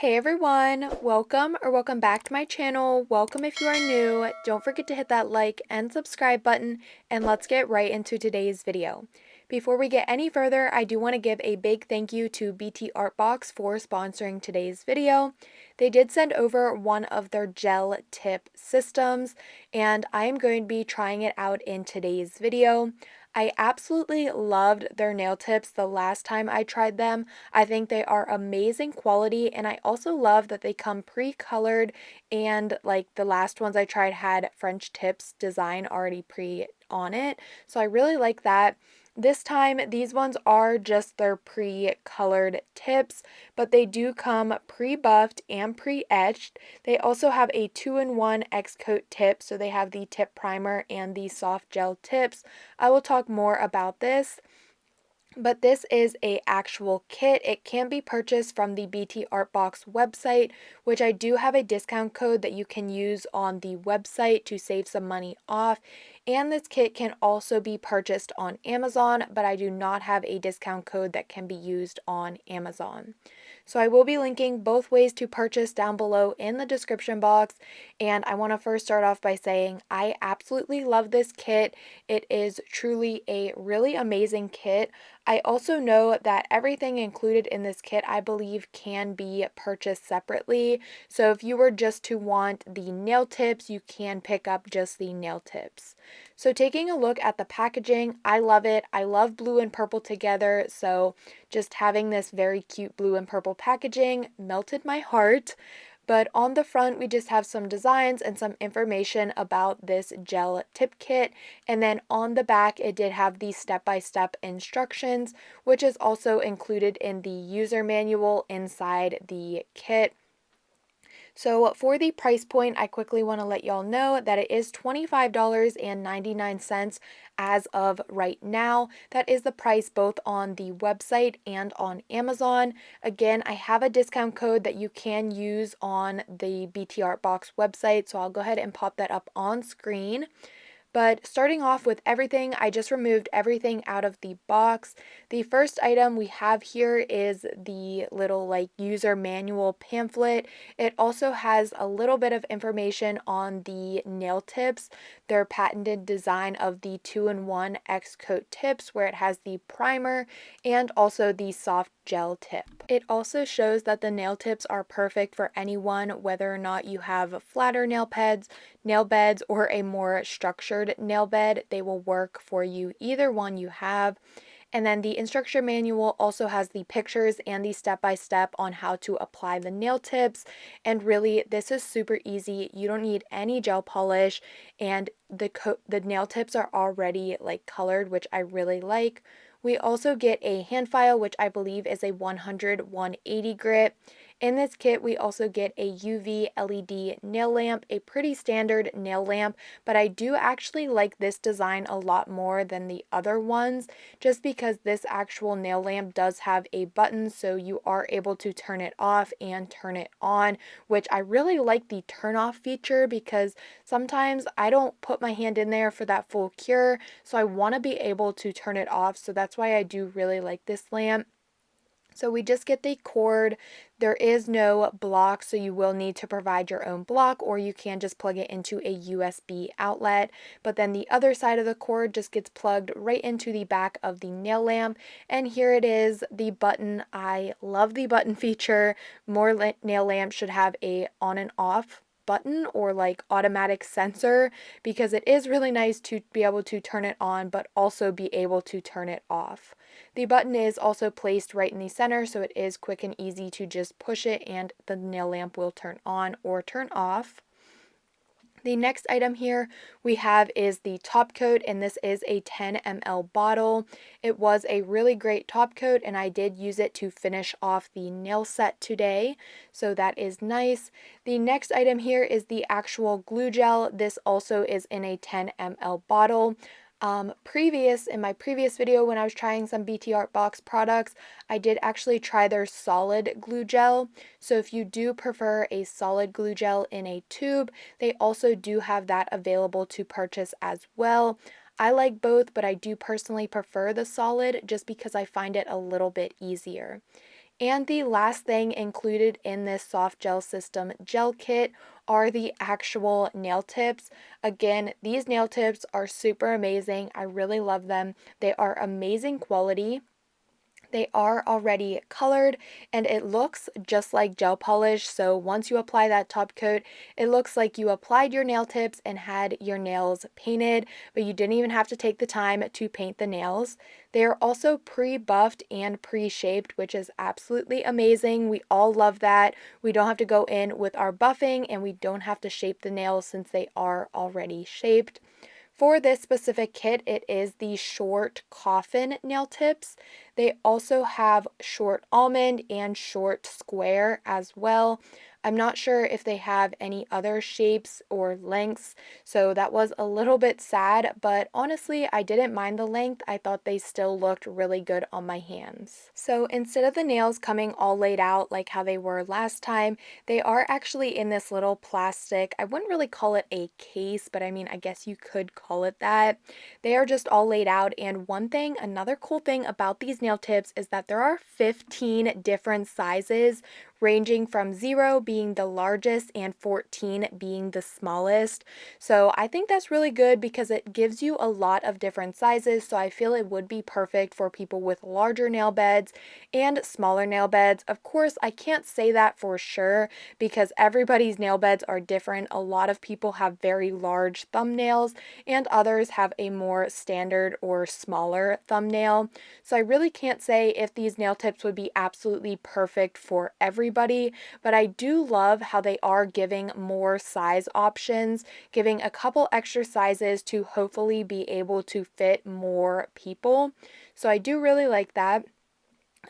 Hey everyone, welcome back to my channel. Welcome if you are new. Don't forget to hit that like and subscribe button, and let's get right into today's video. Before we get any further, I do want to give a big thank you to Btartbox for sponsoring today's video. They did send over one of their gel tip systems, and I am going to be trying it out in today's video. I absolutely loved their nail tips the last time I tried them. I think they are amazing quality, and I also love that they come pre-colored, and like the last ones I tried had French tips design already pre on it. So I really like that. This time, these ones are just their pre-colored tips, but they do come pre-buffed and pre-etched. They also have a 2-in-1 X-Coat tip, so they have the tip primer and the soft gel tips. I will talk more about this. But this is a actual kit. It can be purchased from the Btartbox website, which I do have a discount code that you can use on the website to save some money off. And this kit can also be purchased on Amazon, but I do not have a discount code that can be used on Amazon. So I will be linking both ways to purchase down below in the description box. And I want to first start off by saying I absolutely love this kit. It is truly a really amazing kit. I also know that everything included in this kit, I believe, can be purchased separately. So if you were just to want the nail tips, you can pick up just the nail tips. So taking a look at the packaging, I love it. I love blue and purple together. So just having this very cute blue and purple packaging melted my heart. But on the front, we just have some designs and some information about this gel tip kit. And then on the back, it did have the step-by-step instructions, which is also included in the user manual inside the kit. So for the price point, I quickly want to let y'all know that it is $25.99 as of right now. That is the price both on the website and on Amazon. Again, I have a discount code that you can use on the Btartbox website, so I'll go ahead and pop that up on screen. But starting off with everything, I just removed everything out of the box. The first item we have here is the little like user manual pamphlet. It also has a little bit of information on the nail tips, their patented design of the 2-in-1 X-Coat tips, where it has the primer and also the soft gel tip. It also shows that the nail tips are perfect for anyone, whether or not you have flatter nail beds, or a more structured nail bed. They will work for you, either one you have. And then the instruction manual also has the pictures and the step-by-step on how to apply the nail tips. And really, this is super easy. You don't need any gel polish, and the nail tips are already like colored, which I really like. We also get a hand file, which I believe is a 100/180 grit. In this kit, we also get a UV LED nail lamp, a pretty standard nail lamp, but I do actually like this design a lot more than the other ones, just because this actual nail lamp does have a button, so you are able to turn it off and turn it on, which I really like the turn off feature, because sometimes I don't put my hand in there for that full cure, so I want to be able to turn it off, so that's why I do really like this lamp. So we just get the cord. There is no block, so you will need to provide your own block, or you can just plug it into a USB outlet. But then the other side of the cord just gets plugged right into the back of the nail lamp. And here it is, the button. I love the button feature. More nail lamps should have a on and off button or like automatic sensor, because it is really nice to be able to turn it on but also be able to turn it off. The button is also placed right in the center, so it is quick and easy to just push it and the nail lamp will turn on or turn off. The next item here we have is the top coat, and this is a 10 ml bottle. It was a really great top coat, and I did use it to finish off the nail set today, so that is nice. The next item here is the actual glue gel. This also is in a 10 ml bottle. In my previous video when I was trying some Btartbox products, I did actually try their solid glue gel. So if you do prefer a solid glue gel in a tube, they also do have that available to purchase as well. I like both, but I do personally prefer the solid just because I find it a little bit easier. And the last thing included in this soft gel system gel kit are the actual nail tips. Again, these nail tips are super amazing. I really love them. They are amazing quality. They are already colored and it looks just like gel polish. So once you apply that top coat, it looks like you applied your nail tips and had your nails painted, but you didn't even have to take the time to paint the nails. They are also pre-buffed and pre-shaped, which is absolutely amazing. We all love that. We don't have to go in with our buffing and we don't have to shape the nails since they are already shaped. For this specific kit, it is the short coffin nail tips. They also have short almond and short square as well. I'm not sure if they have any other shapes or lengths, so that was a little bit sad, but honestly, I didn't mind the length. I thought they still looked really good on my hands. So instead of the nails coming all laid out like how they were last time, they are actually in this little plastic, I wouldn't really call it a case, but I mean, I guess you could call it that. They are just all laid out, and another cool thing about these nail tips is that there are 15 different sizes, ranging from 0 being the largest and 14 being the smallest. So I think that's really good because it gives you a lot of different sizes, so I feel it would be perfect for people with larger nail beds and smaller nail beds. Of course, I can't say that for sure because everybody's nail beds are different. A lot of people have very large thumbnails and others have a more standard or smaller thumbnail. So I really can't say if these nail tips would be absolutely perfect for everybody, but I do love how they are giving more size options, giving a couple extra sizes to hopefully be able to fit more people. So I do really like that.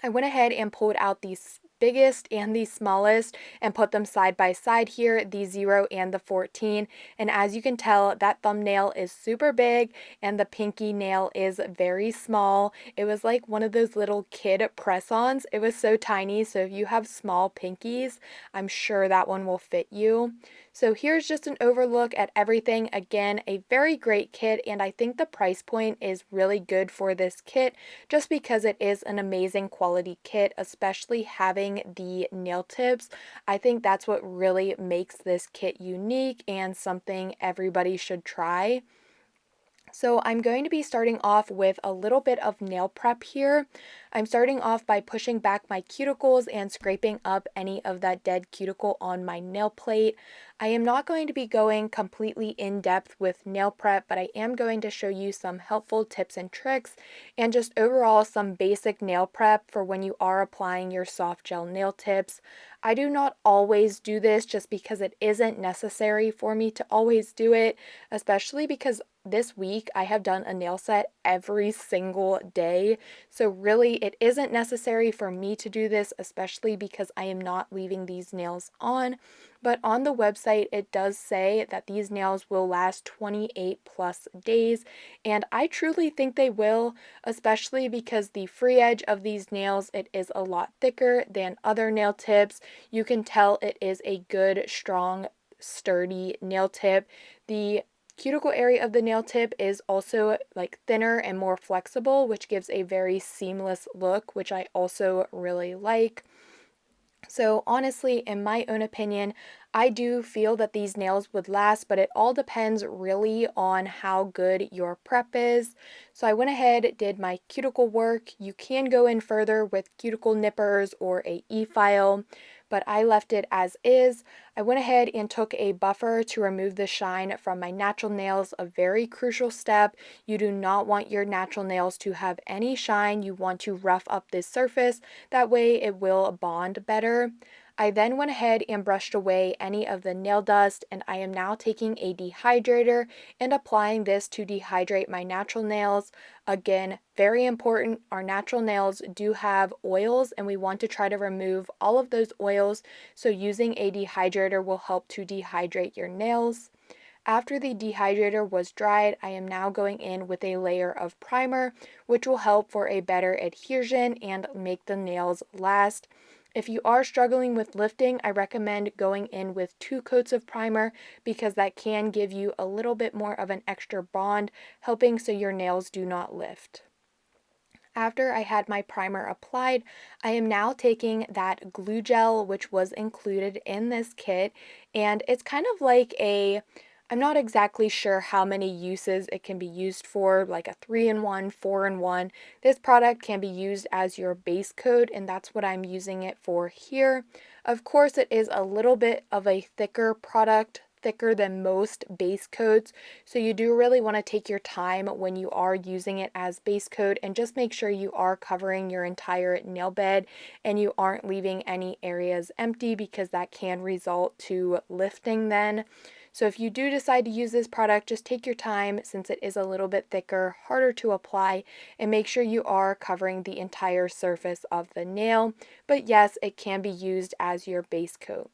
I went ahead and pulled out the biggest and the smallest and put them side by side here, the 0 and the 14. And as you can tell, that thumbnail is super big and the pinky nail is very small. It was like one of those little kid press-ons. It was so tiny, so if you have small pinkies, I'm sure that one will fit you. So here's just an overlook at everything. Again, a very great kit, and I think the price point is really good for this kit just because it is an amazing quality kit, especially having the nail tips. I think that's what really makes this kit unique and something everybody should try. So I'm going to be starting off with a little bit of nail prep here. I'm starting off by pushing back my cuticles and scraping up any of that dead cuticle on my nail plate. I am not going to be going completely in depth with nail prep, but I am going to show you some helpful tips and tricks and just overall some basic nail prep for when you are applying your soft gel nail tips. I do not always do this just because it isn't necessary for me to always do it, especially because this week I have done a nail set every single day. So really it isn't necessary for me to do this, especially because I am not leaving these nails on. But on the website, it does say that these nails will last 28 plus days. And I truly think they will, especially because the free edge of these nails, it is a lot thicker than other nail tips. You can tell it is a good, strong, sturdy nail tip. The cuticle area of the nail tip is also like thinner and more flexible, which gives a very seamless look, which I also really like. So honestly, in my own opinion, I do feel that these nails would last, but it all depends really on how good your prep is. So I went ahead, did my cuticle work. You can go in further with cuticle nippers or a e-file, but I left it as is. I went ahead and took a buffer to remove the shine from my natural nails, a very crucial step. You do not want your natural nails to have any shine. You want to rough up this surface. That way it will bond better. I then went ahead and brushed away any of the nail dust, and I am now taking a dehydrator and applying this to dehydrate my natural nails. Again, very important, our natural nails do have oils and we want to try to remove all of those oils, so using a dehydrator will help to dehydrate your nails. After the dehydrator was dried, I am now going in with a layer of primer, which will help for a better adhesion and make the nails last. If you are struggling with lifting, I recommend going in with 2 coats of primer because that can give you a little bit more of an extra bond, helping so your nails do not lift. After I had my primer applied, I am now taking that glue gel, which was included in this kit, and it's kind of like I'm not exactly sure how many uses it can be used for, like a 3-in-1, 4-in-1. This product can be used as your base coat, and that's what I'm using it for here. Of course, it is a little bit of a thicker product, thicker than most base coats, so you do really want to take your time when you are using it as base coat and just make sure you are covering your entire nail bed and you aren't leaving any areas empty, because that can result to lifting then. So if you do decide to use this product, just take your time since it is a little bit thicker, harder to apply, and make sure you are covering the entire surface of the nail. But yes, it can be used as your base coat.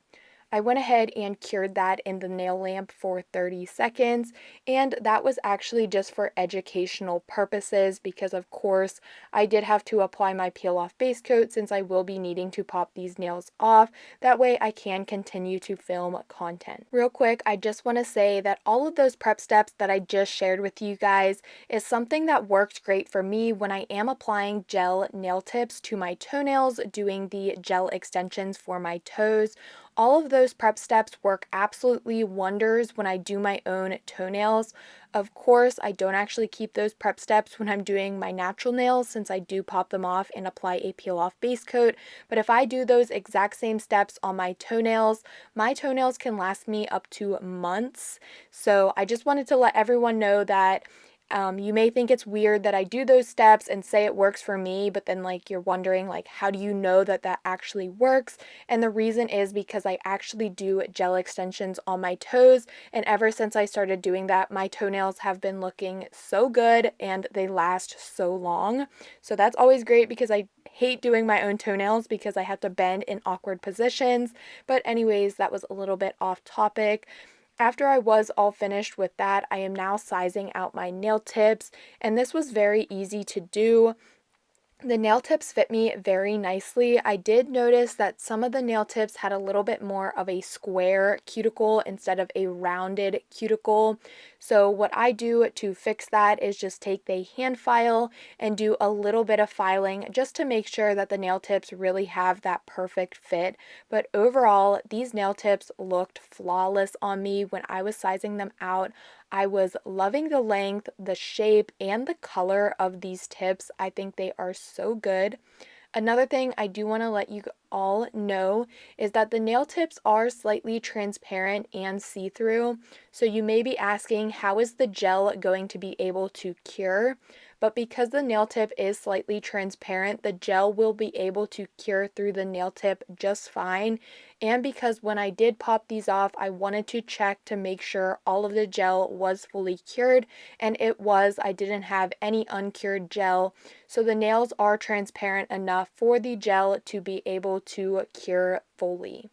I went ahead and cured that in the nail lamp for 30 seconds, and that was actually just for educational purposes because, of course, I did have to apply my peel off base coat since I will be needing to pop these nails off. That way I can continue to film content. Real quick, I just want to say that all of those prep steps that I just shared with you guys is something that worked great for me when I am applying gel nail tips to my toenails, doing the gel extensions for my toes. All of those prep steps work absolutely wonders when I do my own toenails. Of course, I don't actually keep those prep steps when I'm doing my natural nails since I do pop them off and apply a peel off base coat. But if I do those exact same steps on my toenails can last me up to months. So I just wanted to let everyone know that you may think it's weird that I do those steps and say it works for me, but then like you're wondering like how do you know that that actually works? And the reason is because I actually do gel extensions on my toes, and ever since I started doing that, my toenails have been looking so good and they last so long. So that's always great because I hate doing my own toenails because I have to bend in awkward positions. But anyways, that was a little bit off topic. After I was all finished with that, I am now sizing out my nail tips, and this was very easy to do. The nail tips fit me very nicely. I did notice that some of the nail tips had a little bit more of a square cuticle instead of a rounded cuticle. So what I do to fix that is just take the hand file and do a little bit of filing just to make sure that the nail tips really have that perfect fit. But overall, these nail tips looked flawless on me when I was sizing them out. I was loving the length, the shape, and the color of these tips. I think they are so good. Another thing I do want to let you all know is that the nail tips are slightly transparent and see-through. So you may be asking, how is the gel going to be able to cure? But because the nail tip is slightly transparent, the gel will be able to cure through the nail tip just fine. And because when I did pop these off, I wanted to check to make sure all of the gel was fully cured, and it was. I didn't have any uncured gel. So the nails are transparent enough for the gel to be able to cure fully.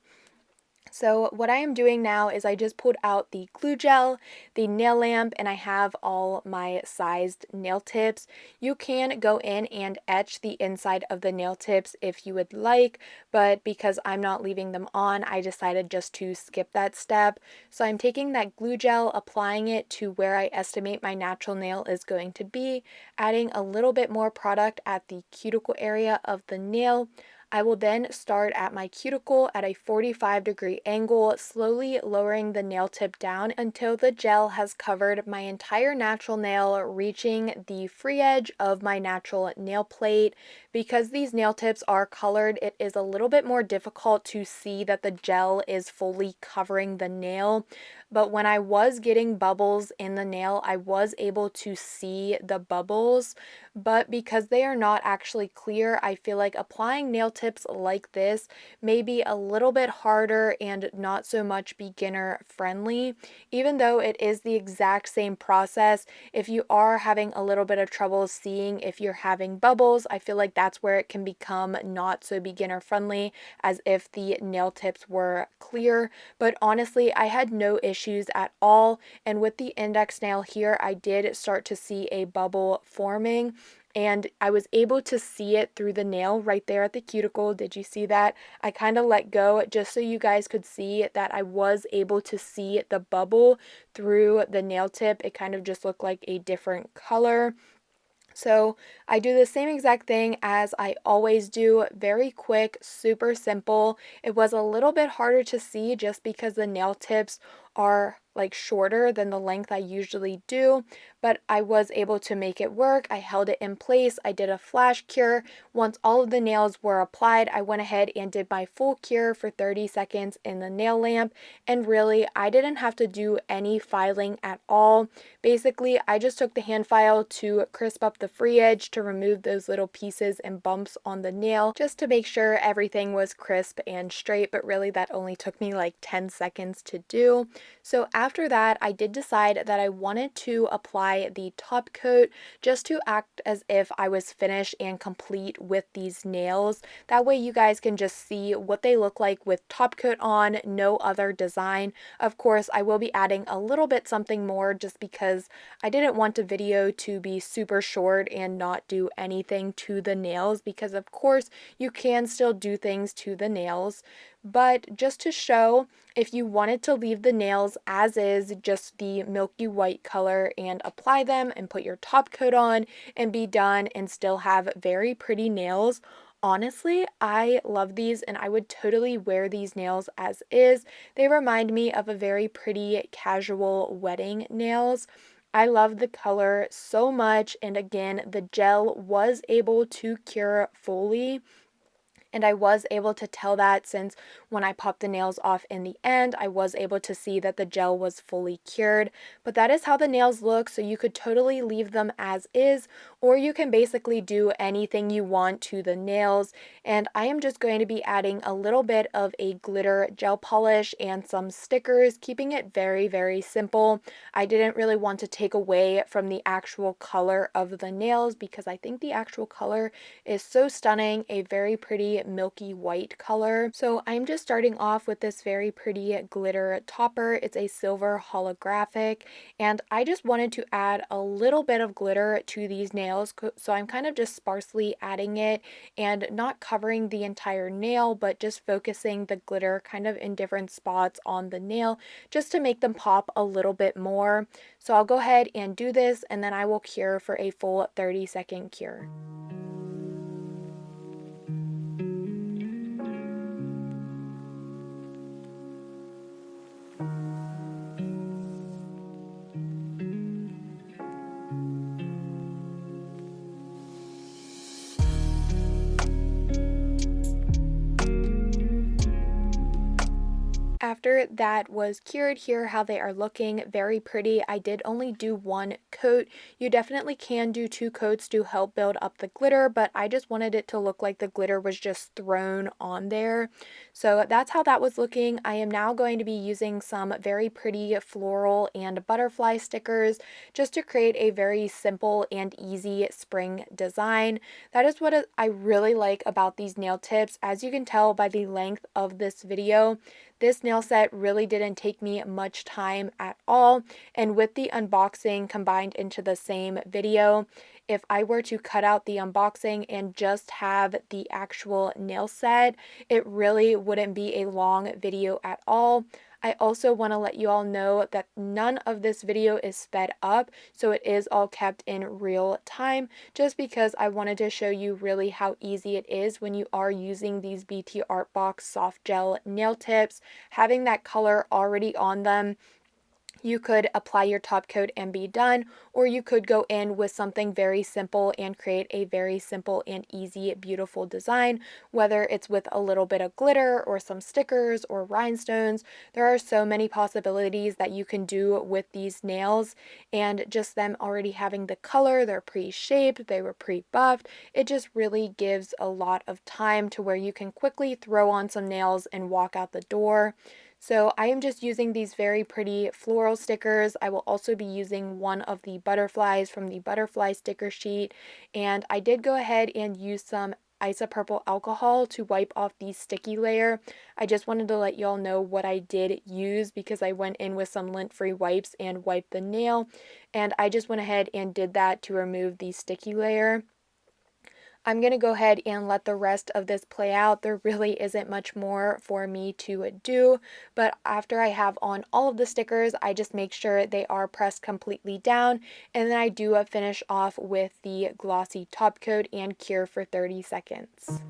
So what I am doing now is I just pulled out the glue gel, the nail lamp, and I have all my sized nail tips. You can go in and etch the inside of the nail tips if you would like, but because I'm not leaving them on, I decided just to skip that step. So I'm taking that glue gel, applying it to where I estimate my natural nail is going to be, adding a little bit more product at the cuticle area of the nail. I will then start at my cuticle at a 45-degree angle, slowly lowering the nail tip down until the gel has covered my entire natural nail, reaching the free edge of my natural nail plate. Because these nail tips are colored, it is a little bit more difficult to see that the gel is fully covering the nail. But when I was getting bubbles in the nail, I was able to see the bubbles. But because they are not actually clear, I feel like applying nail tips like this may be a little bit harder and not so much beginner friendly. Even though it is the exact same process, if you are having a little bit of trouble seeing if you're having bubbles, I feel like that's where it can become not so beginner friendly, as if the nail tips were clear. But honestly, I had no issues at all, and with the index nail here, I did start to see a bubble forming, and I was able to see it through the nail right there at the cuticle. Did you see that? I kind of let go just so you guys could see that I was able to see the bubble through the nail tip. It kind of just looked like a different color. So I do the same exact thing as I always do, very quick, super simple. It was a little bit harder to see just because the nail tips are like shorter than the length I usually do, but I was able to make it work. I held it in place. I did a flash cure. Once all of the nails were applied, I went ahead and did my full cure for 30 seconds in the nail lamp, and really I didn't have to do any filing at all. Basically, I just took the hand file to crisp up the free edge to remove those little pieces and bumps on the nail just to make sure everything was crisp and straight, but really that only took me like 10 seconds to do. So after that, I did decide that I wanted to apply the top coat just to act as if I was finished and complete with these nails. That way you guys can just see what they look like with top coat on, no other design. Of course, I will be adding a little bit something more just because I didn't want the video to be super short and not do anything to the nails, because of course you can still do things to the nails. But just to show, if you wanted to leave the nails as is, just the milky white color, and apply them and put your top coat on and be done and still have very pretty nails, honestly, I love these and I would totally wear these nails as is. They remind me of a very pretty casual wedding nails. I love the color so much, and again, the gel was able to cure fully. And I was able to tell that since when I popped the nails off in the end, I was able to see that the gel was fully cured. But that is how the nails look, so you could totally leave them as is, or you can basically do anything you want to the nails. And I am just going to be adding a little bit of a glitter gel polish and some stickers, keeping it very, very simple. I didn't really want to take away from the actual color of the nails because I think the actual color is so stunning, a very pretty milky white color. So I'm just starting off with this very pretty glitter topper. It's a silver holographic, and I just wanted to add a little bit of glitter to these nails, so I'm kind of just sparsely adding it and not covering the entire nail, but just focusing the glitter kind of in different spots on the nail just to make them pop a little bit more. So I'll go ahead and do this, and then I will cure for a full 30-second cure. After that was cured, here how they are looking, very pretty. I did only do one coat. You definitely can do 2 coats to help build up the glitter, but I just wanted it to look like the glitter was just thrown on there. So that's how that was looking. I am now going to be using some very pretty floral and butterfly stickers just to create a very simple and easy spring design. That is what I really like about these nail tips. As you can tell by the length of this video, this nail set really didn't take me much time at all, and with the unboxing combined into the same video, if I were to cut out the unboxing and just have the actual nail set, it really wouldn't be a long video at all. I also want to let you all know that none of this video is sped up, so it is all kept in real time, just because I wanted to show you really how easy it is when you are using these Btartbox soft gel nail tips. Having that color already on them, you could apply your top coat and be done, or you could go in with something very simple and create a very simple and easy, beautiful design, whether it's with a little bit of glitter or some stickers or rhinestones. There are so many possibilities that you can do with these nails, and just them already having the color, they're pre-shaped, they were pre-buffed, it just really gives a lot of time to where you can quickly throw on some nails and walk out the door. So I am just using these very pretty floral stickers. I will also be using one of the butterflies from the butterfly sticker sheet. And I did go ahead and use some isopropyl alcohol to wipe off the sticky layer. I just wanted to let y'all know what I did use because I went in with some lint-free wipes and wiped the nail. And I just went ahead and did that to remove the sticky layer. I'm going to go ahead and let the rest of this play out. There really isn't much more for me to do, but after I have on all of the stickers, I just make sure they are pressed completely down, and then I do a finish off with the glossy top coat and cure for 30 seconds.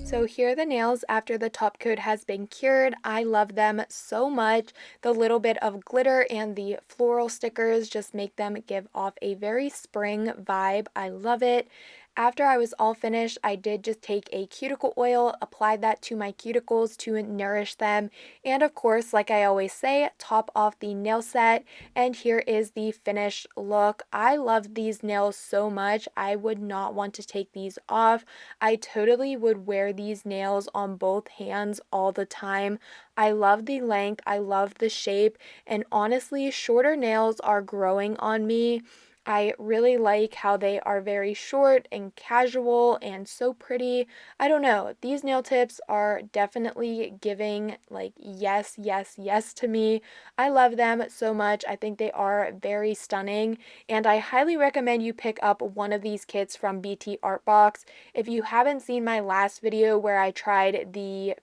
So here are the nails after the top coat has been cured. I love them so much. The little bit of glitter and the floral stickers just make them give off a very spring vibe. I love it. After I was all finished, I did just take a cuticle oil, applied that to my cuticles to nourish them, and of course, like I always say, top off the nail set, and here is the finished look. I love these nails so much. I would not want to take these off. I totally would wear these nails on both hands all the time. I love the length, I love the shape, and honestly, shorter nails are growing on me. I really like how they are very short and casual and so pretty. I don't know, these nail tips are definitely giving like yes, yes, yes to me. I love them so much. I think they are very stunning, and I highly recommend you pick up one of these kits from Btartbox. If you haven't seen my last video where I tried the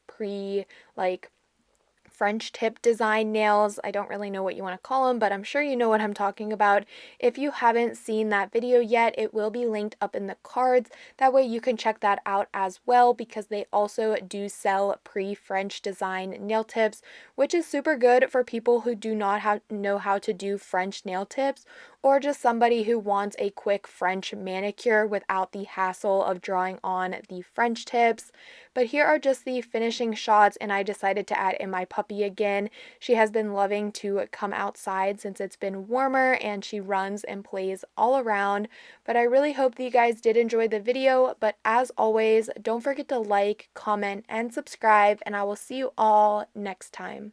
like French tip design nails. I don't really know what you want to call them, but I'm sure you know what I'm talking about. If you haven't seen that video yet, it will be linked up in the cards. That way you can check that out as well, because they also do sell pre-French design nail tips, which is super good for people who do not know how to do French nail tips, or just somebody who wants a quick French manicure without the hassle of drawing on the French tips. But here are just the finishing shots, and I decided to add in my puppy again. She has been loving to come outside since it's been warmer, and she runs and plays all around. But I really hope that you guys did enjoy the video, but as always, don't forget to like, comment, and subscribe, and I will see you all next time.